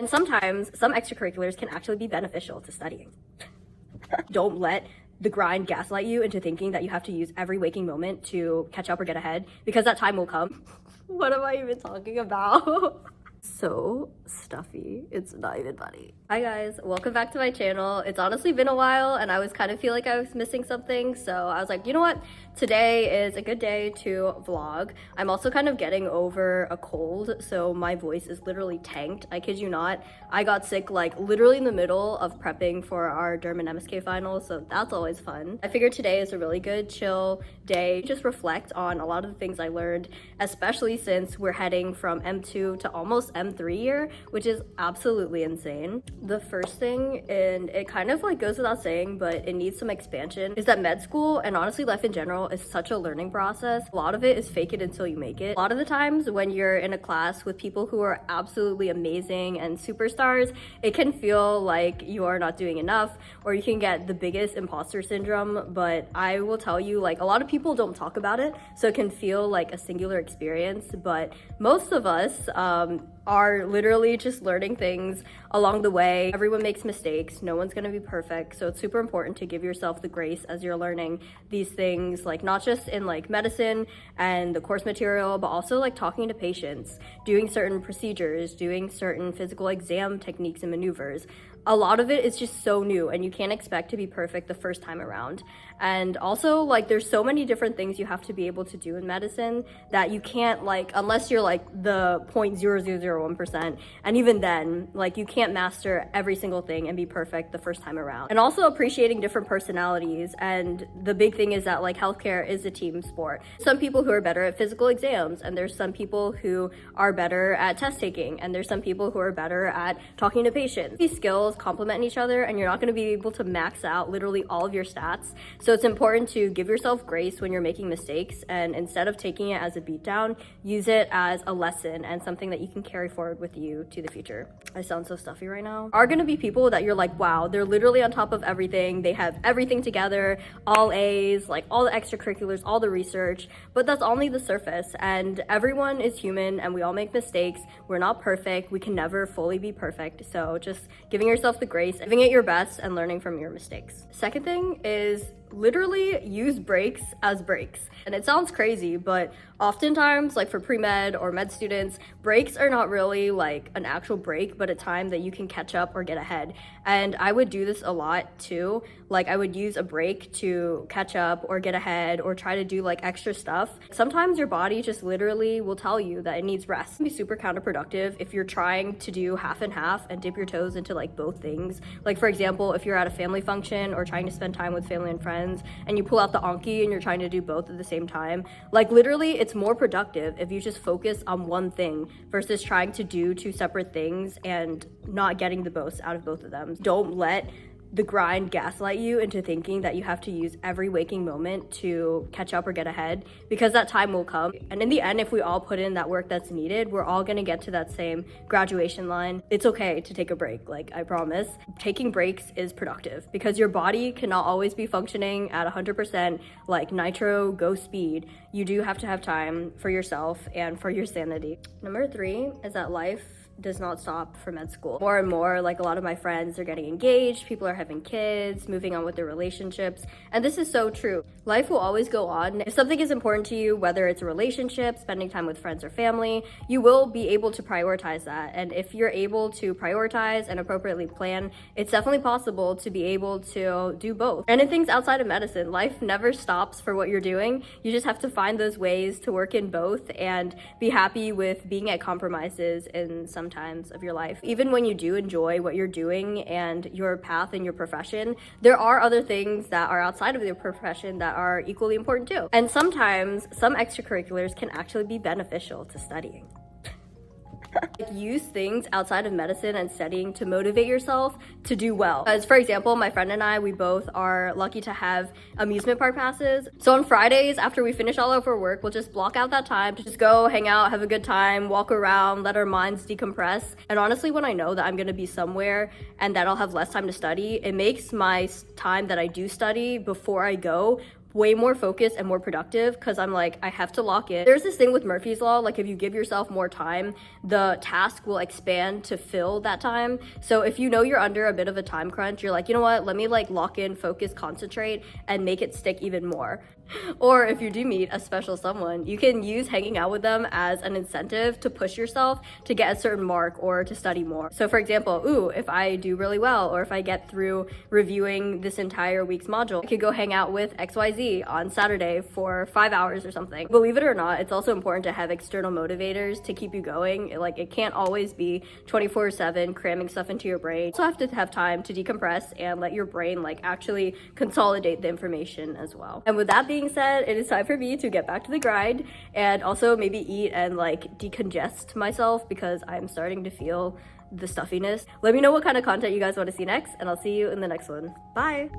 And sometimes some extracurriculars can actually be beneficial to studying. Don't let the grind gaslight you into thinking that you have to use every waking moment to catch up or get ahead, because that time will come. What am I even talking about? So stuffy, it's not even funny. Hi guys, welcome back to my channel. It's honestly been a while and I was kind of feel like I was missing something, so I was like, you know what, today is a good day to vlog. I'm also kind of getting over a cold, so my voice is literally tanked. I kid you not, I got sick like literally in the middle of prepping for our Derm and MSK finals, so that's always fun. I figured today is a really good chill day, just reflect on a lot of the things I learned, especially since we're heading from M2 to almost M3 year, which is absolutely insane. The first thing, and it kind of like goes without saying, but it needs some expansion, is that med school and honestly life in general is such a learning process. A lot of it is fake it until you make it. A lot of the times when you're in a class with people who are absolutely amazing and superstars, it can feel like you are not doing enough, or you can get the biggest imposter syndrome. But I will tell you, like, a lot of people don't talk about it, so it can feel like a singular experience, but most of us are literally just learning things along the way. Everyone makes mistakes, no one's gonna be perfect, so it's super important to give yourself the grace as you're learning these things, like not just in like medicine and the course material, but also like talking to patients, doing certain procedures, doing certain physical exam techniques and maneuvers. A lot of it is just so new and you can't expect to be perfect the first time around. And also, like, there's so many different things you have to be able to do in medicine that you can't, like, unless you're like the 0.0001%, and even then, like, you can't master every single thing and be perfect the first time around. And also appreciating different personalities, and the big thing is that like healthcare is a team sport. Some people who are better at physical exams, and there's some people who are better at test taking, and there's some people who are better at talking to patients. These skills complement each other and you're not going to be able to max out literally all of your stats. So it's important to give yourself grace when you're making mistakes, and instead of taking it as a beatdown, use it as a lesson and something that you can carry forward with you to the future. I sound so stuffy right now. Are going to be people that you're like, wow, they're literally on top of everything. They have everything together, all A's, like all the extracurriculars, all the research, but that's only the surface, and everyone is human and we all make mistakes. We're not perfect. We can never fully be perfect. So just giving yourself the grace, giving it your best, and learning from your mistakes. Second thing is literally use breaks as breaks. And it sounds crazy, but oftentimes, like for pre-med or med students, breaks are not really like an actual break, but a time that you can catch up or get ahead. And I would do this a lot too. Like I would use a break to catch up or get ahead or try to do like extra stuff. Sometimes your body just literally will tell you that it needs rest. It can be super counterproductive if you're trying to do half and half and dip your toes into like both things. Like for example, if you're at a family function or trying to spend time with family and friends, and you pull out the Anki and you're trying to do both at the same time, like literally it's more productive if you just focus on one thing versus trying to do two separate things and not getting the most out of both of them. Don't let the grind gaslight you into thinking that you have to use every waking moment to catch up or get ahead, because that time will come. And in the end, if we all put in that work that's needed, we're all gonna get to that same graduation line. It's okay to take a break, like I promise. Taking breaks is productive because your body cannot always be functioning at 100% like nitro go speed. You do have to have time for yourself and for your sanity. Number 3 is that life does not stop for med school. More and more, like a lot of my friends are getting engaged, people are having kids, moving on with their relationships, and this is so true. Life will always go on. If something is important to you, whether it's a relationship, spending time with friends or family, you will be able to prioritize that. And if you're able to prioritize and appropriately plan, it's definitely possible to be able to do both. And in things outside of medicine, life never stops for what you're doing. You just have to find those ways to work in both and be happy with being at compromises in some times of your life. Even when you do enjoy what you're doing and your path in your profession, there are other things that are outside of your profession that are equally important too. And sometimes some extracurriculars can actually be beneficial to studying. Use things outside of medicine and studying to motivate yourself to do well. As for example, my friend and I, we both are lucky to have amusement park passes. So on Fridays, after we finish all of our work, we'll just block out that time to just go hang out, have a good time, walk around, let our minds decompress. And honestly, when I know that I'm gonna be somewhere and that I'll have less time to study, it makes my time that I do study before I go way more focused and more productive because I'm like, I have to lock in. There's this thing with Murphy's Law, like if you give yourself more time, the task will expand to fill that time. So if you know you're under a bit of a time crunch, you're like, you know what, let me like lock in, focus, concentrate, and make it stick even more. Or if you do meet a special someone, you can use hanging out with them as an incentive to push yourself to get a certain mark or to study more. So for example, ooh, if I do really well, or if I get through reviewing this entire week's module, I could go hang out with XYZ on Saturday for 5 hours or something. Believe it or not, it's also important to have external motivators to keep you going. Like it can't always be 24/7 cramming stuff into your brain. You also have to have time to decompress and let your brain like actually consolidate the information as well. And with that being said, it is time for me to get back to the grind and also maybe eat and like decongest myself because I'm starting to feel the stuffiness. Let me know what kind of content you guys want to see next, and I'll see you in the next one. Bye!